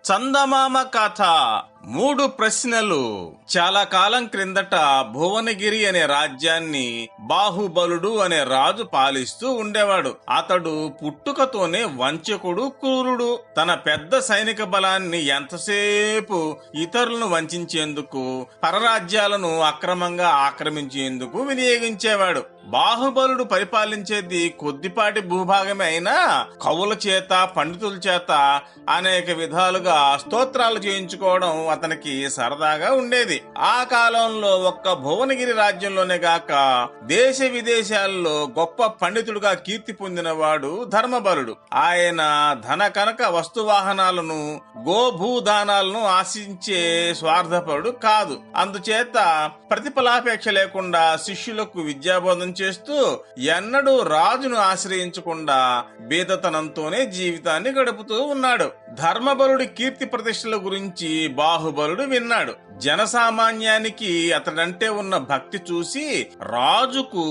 చందమామ కథ 3 ప్రశ్నలు. చాలా కాలం క్రిందట భువనగిరి అనే రాజ్యాన్ని బాహుబలుడు అనే రాజు పాలిస్తూ ఉండేవాడు. అతడు పుట్టుకతోనే వంచకుడు, క్రూరుడు. తన పెద్ద సైనిక బలాన్ని ఎంతసేపు ఇతరులను వంచేందుకు, పరరాజ్యాలను అక్రమంగా ఆక్రమించేందుకు వినియోగించేవాడు. బాహుబలుడు పరిపాలించేది కొద్దిపాటి భూభాగమే అయినా కవుల చేత, పండితుల చేత అనేక విధాలుగా స్తోత్రాలు చేయించుకోవడం అతనికి సరదాగా ఉండేది. ఆ కాలంలో ఒక్క భువనగిరి రాజ్యంలోనే గాక దేశ విదేశాల్లో గొప్ప పండితుడుగా కీర్తి పొందినవాడు ధర్మబలుడు. ఆయన ధన కనక వస్తువాహనాలను, గోభూదానాలను ఆశించే స్వార్థపరుడు కాదు. అందుచేత ప్రతిఫలాపేక్ష లేకుండా శిష్యులకు విద్యాబోధన చేస్తూ ఎన్నడూ రాజును ఆశ్రయించకుండా బీదతనంతోనే జీవితాన్ని గడుపుతూ ఉన్నాడు. ధర్మబలుడి కీర్తి ప్రతిష్టల గురించి బాహుబలుడు విన్నాడు. జనసామాన్యానికి అతడంటే ఉన్న భక్తి చూసి రాజుకు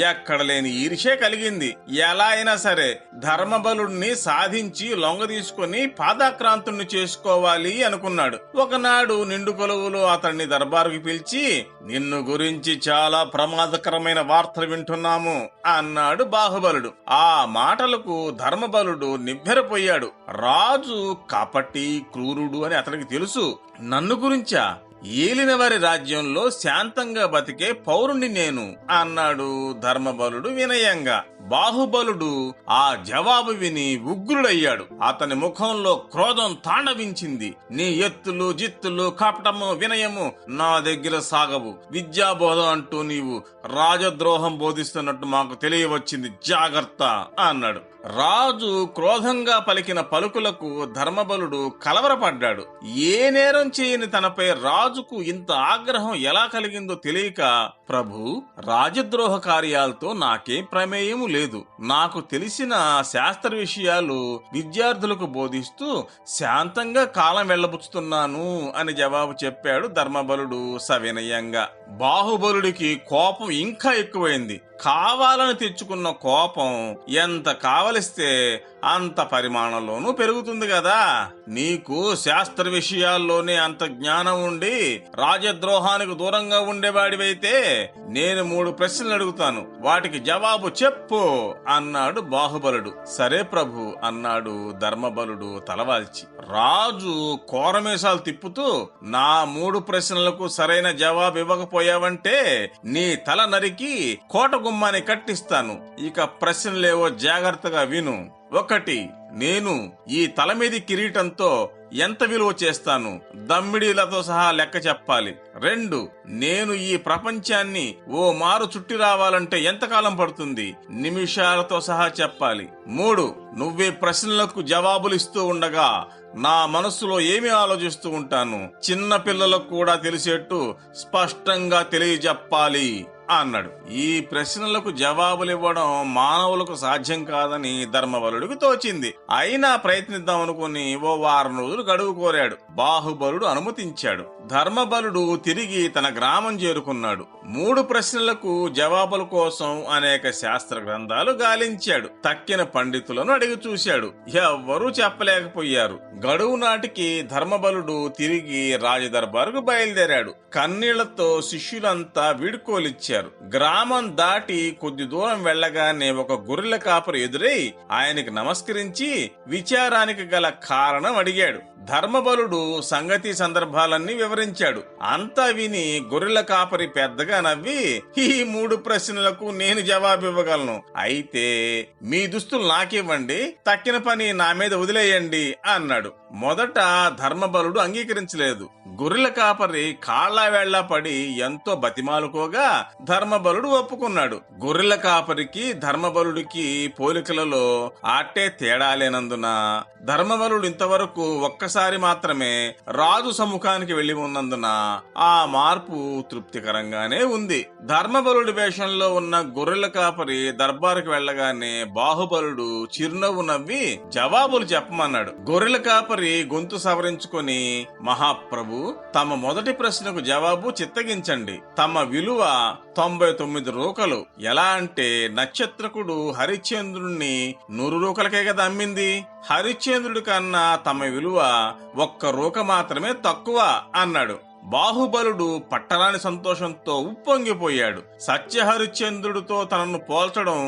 ఎక్కడ లేని ఈర్ష్య కలిగింది. ఎలా అయినా సరే ధర్మబలుడిని సాధించి లొంగ తీసుకుని పాదాక్రాంతుణ్ణి చేసుకోవాలి అనుకున్నాడు. ఒకనాడు నిండు కొలువులో అతన్ని దర్బారుకి పిలిచి, నిన్ను గురించి చాలా ప్రమాదకరమైన వార్తలు వింటున్నాము అన్నాడు బాహుబలుడు. ఆ మాటలకు ధర్మబలుడు నివ్వెరపోయాడు. రాజు కపటి, క్రూరుడు అని అతనికి తెలుసు. నన్ను గురించా? ఏలిన వారి రాజ్యంలో శాంతంగా బతికే పౌరుణ్ణి నేను అన్నాడు ధర్మబలుడు వినయంగా. బాహుబలుడు ఆ జవాబు విని ఉగ్రుడయ్యాడు. అతని ముఖంలో క్రోధం తాండవించింది. నీ ఎత్తులు, జిత్తులు, కపటము, వినయము నా దగ్గర సాగవు. విద్యాబోధం అంటూ నీవు రాజద్రోహం బోధిస్తున్నట్టు మాకు తెలియవచ్చింది, జాగ్రత్త అన్నాడు. రాజు క్రోధంగా పలికిన పలుకులకు ధర్మబలుడు కలవరపడ్డాడు. ఏ నేరం చేయని తనపై రాజుకు ఇంత ఆగ్రహం ఎలా కలిగిందో తెలియక, ప్రభు, రాజద్రోహ కార్యాలతో నాకేం ప్రమేయము లేదు. నాకు తెలిసిన శాస్త్ర విషయాలు విద్యార్థులకు బోధిస్తూ శాంతంగా కాలం వెళ్లబుచ్చుతున్నాను అని జవాబు చెప్పాడు ధర్మబలుడు సవినయంగా. బాహుబలుడికి కోపం ఇంకా ఎక్కువైంది. కావాలని తెచ్చుకున్న కోపం ఎంత కావలిస్తే అంత పరిమాణంలోనూ పెరుగుతుంది కదా. నీకు శాస్త్ర విషయాల్లోనే అంత జ్ఞానం ఉండి రాజద్రోహానికి దూరంగా ఉండేవాడివైతే నేను 3 ప్రశ్నలు అడుగుతాను, వాటికి జవాబు చెప్పు అన్నాడు బాహుబలుడు. సరే ప్రభు అన్నాడు ధర్మబలుడు తలవాల్చి. రాజు కోరమేసాలు తిప్పుతూ, నా 3 ప్రశ్నలకు సరైన జవాబు ఇవ్వకపోయావంటే నీ తల నరికి కోట గుమ్మాన్ని కట్టిస్తాను. ఇక ప్రశ్నలేవో జాగ్రత్తగా విను. 1. నేను ఈ తల మీది కిరీటంతో ఎంత విలువ చేస్తాను? దమ్మిడీలతో సహా లెక్క చెప్పాలి. 2. నేను ఈ ప్రపంచాన్ని ఓ మారు చుట్టి రావాలంటే ఎంతకాలం పడుతుంది? నిమిషాలతో సహా చెప్పాలి. 3. నువ్వే ప్రశ్నలకు జవాబులు ఇస్తూ ఉండగా నా మనస్సులో ఏమి ఆలోచిస్తూ ఉంటాను చిన్న పిల్లలకు కూడా తెలిసేట్టు స్పష్టంగా తెలియజెప్పాలి అన్నాడు. ఈ ప్రశ్నలకు జవాబులివ్వడం మానవులకు సాధ్యం కాదని ధర్మబలుడికి తోచింది. అయినా ప్రయత్నిద్దాం అనుకుని ఓ 1 వారం రోజులు గడువు కోరాడు. బాహుబలుడు అనుమతించాడు. ధర్మబలుడు తిరిగి తన గ్రామం చేరుకున్నాడు. 3 ప్రశ్నలకు జవాబుల కోసం అనేక శాస్త్ర గ్రంథాలు గాలించాడు. తక్కిన పండితులను అడిగి చూశాడు. ఎవ్వరూ చెప్పలేకపోయారు. గడువు నాటికి ధర్మబలుడు తిరిగి రాజదర్బారుకు బయలుదేరాడు. కన్నీళ్లతో శిష్యులంతా వీడ్కోలిచ్చారు. గ్రామం దాటి కొద్ది దూరం వెళ్లగానే ఒక గొర్రెల కాపరి ఎదురై ఆయనకి నమస్కరించి విచారానికి గల కారణం అడిగాడు. ధర్మబలుడు సంగతి సందర్భాలన్నీ వివరించాడు. అంతా విని గొర్రెల కాపరి పెద్దగా నవ్వి, ఈ 3 ప్రశ్నలకు నేను జవాబు ఇవ్వగలను. అయితే మీ దుస్తులు నాకివ్వండి, తక్కిన పని నా మీద వదిలేయండి అన్నాడు. మొదట ధర్మబలుడు అంగీకరించలేదు. గొర్రెల కాపరి కాళ్ల వేళ్ల పడి ఎంతో బతిమాలుకోగా ధర్మబలుడు ఒప్పుకున్నాడు. గొర్రెల కాపరికి ధర్మబలుడికి పోలికలలో ఆటే తేడా లేనందున ధర్మబలుడు ఇంతవరకు ఒక్కసారి మాత్రమే రాజు సముఖానికి వెళ్లి ఉన్నందున ఆ మార్పు తృప్తికరంగానే ఉంది. ధర్మబలుడి వేషంలో ఉన్న గొర్రెల కాపరి దర్బారుకు వెళ్లగానే బాహుబలుడు చిరునవ్వు నవ్వి జవాబులు చెప్పమన్నాడు. గొర్రెల కాపరి గొంతు సవరించుకొని, మహాప్రభు, తమ మొదటి ప్రశ్నకు జవాబు చిత్తగించండి. తమ విలువ 99 రూకలు. ఎలా అంటే నక్షత్రకుడు హరిశ్చంద్రుణ్ణి 100 రూకలకే కదా అమ్మింది. హరిశ్చంద్రుడి కన్నా తమ విలువ ఒక్క రూక మాత్రమే తక్కువ అన్నాడు. బాహుబలుడు పట్టరాని సంతోషంతో ఉప్పొంగిపోయాడు. సత్యహరిశ్చంద్రుడితో తనను పోల్చడం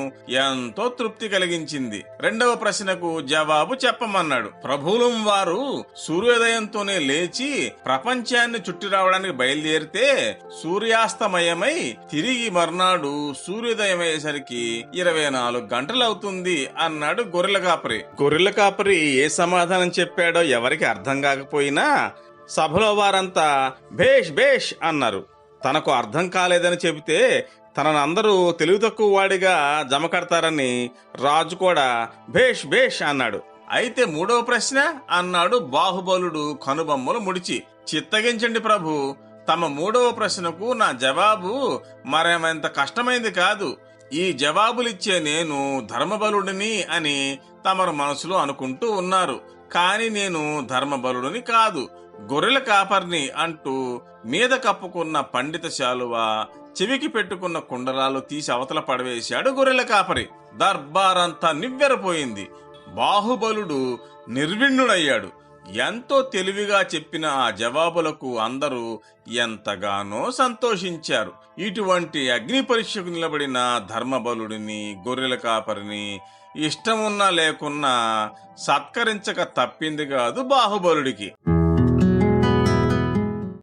ఎంతో తృప్తి కలిగించింది. రెండవ ప్రశ్నకు జవాబు చెప్పమన్నాడు. ప్రభువులం వారు సూర్యోదయంతోనే లేచి ప్రపంచాన్ని చుట్టి రావడానికి బయలుదేరితే సూర్యాస్తమయమై తిరిగి మర్నాడు సూర్యోదయమయ్యేసరికి 24 గంటలవుతుంది అన్నాడు గొర్రెల కాపరి. గొర్రెల కాపరి ఏ సమాధానం చెప్పాడో ఎవరికి అర్థం కాకపోయినా సభలో వారంతా భేష్ భేష్ అన్నారు. తనకు అర్థం కాలేదని చెబితే తననందరూ తెలివి తక్కువ వాడిగా జమ కడతారని రాజు కూడా భేష్ భేష్ అన్నాడు. అయితే మూడవ ప్రశ్న అన్నాడు బాహుబలుడు కనుబొమ్మలు ముడిచి. చిత్తగించండి ప్రభు, తమ మూడవ ప్రశ్నకు నా జవాబు మరేమంత కష్టమైంది కాదు. ఈ జవాబులిచ్చే నేను ధర్మబలుడిని అని తమరు మనసులో అనుకుంటూ ఉన్నారు. కాని నేను ధర్మబలుడిని కాదు, గొర్రెల కాపర్ని అంటూ మీద కప్పుకున్న పండిత శాలువ, చెవికి పెట్టుకున్న కుండలాలు తీసి అవతల పడవేశాడు గొర్రెల కాపరి. దర్బారంతా నివ్వెరపోయింది. బాహుబలుడు నిర్విణ్ణుడయ్యాడు. ఎంతో తెలివిగా చెప్పిన ఆ జవాబులకు అందరూ ఎంతగానో సంతోషించారు. ఇటువంటి అగ్ని పరీక్షకు నిలబడిన ధర్మబలుడిని, గొర్రెల కాపరిని ఇష్టమున్నా లేకున్నా సత్కరించక తప్పింది కాదు బాహుబలుడికి.